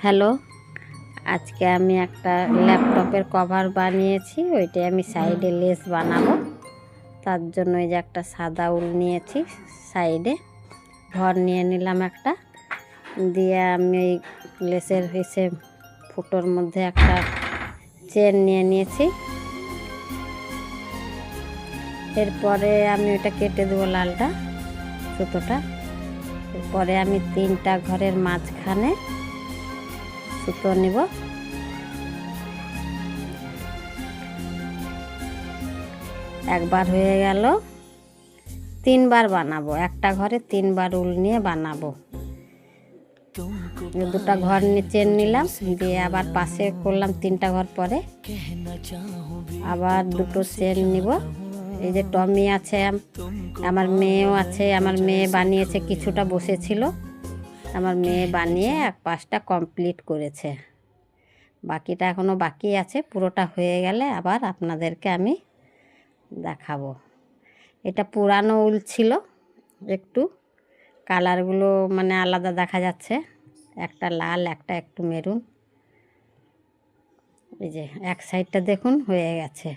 Hello, আজকে আমি একটা ল্যাপটপের কভার বানিয়েছি। ওইটাই আমি সাইডে লেস বানাবো। তার জন্য এই যে একটা সাদা উল নিয়েছি, সাইডে ঘর নিয়ে নিলাম একটা, দিয়ে আমি এই লেসের ফুটোর মধ্যে একটা চেন নিয়ে নিয়েছি। এরপরে আমি ওটা কেটে দেবো লালটা সুতোটা। এরপরে আমি 3টা ঘরের মাঝখানে সুতো নিব। একবার হয়ে গেল, 3বার বানাবো। একটা ঘরে 3বার উল নিয়ে বানাবো। 2টা ঘর চেন নিলাম, দিয়ে আবার পাশে করলাম 3টা ঘর পরে আবার 2টো চেন নিব। এই যে টমি আছে, আমার মেয়েও আছে, আমার মেয়ে বানিয়েছে, কিছুটা বসেছিল, আমার মেয়ে বানিয়ে এক পাশটা কমপ্লিট করেছে, বাকিটা এখনও বাকি আছে। পুরোটা হয়ে গেলে আবার আপনাদেরকে আমি দেখাবো। এটা পুরানো উল ছিল, একটু কালারগুলো মানে আলাদা দেখা যাচ্ছে, একটা লাল একটা একটু মেরুন। এই যে এক সাইডটা দেখুন হয়ে গেছে।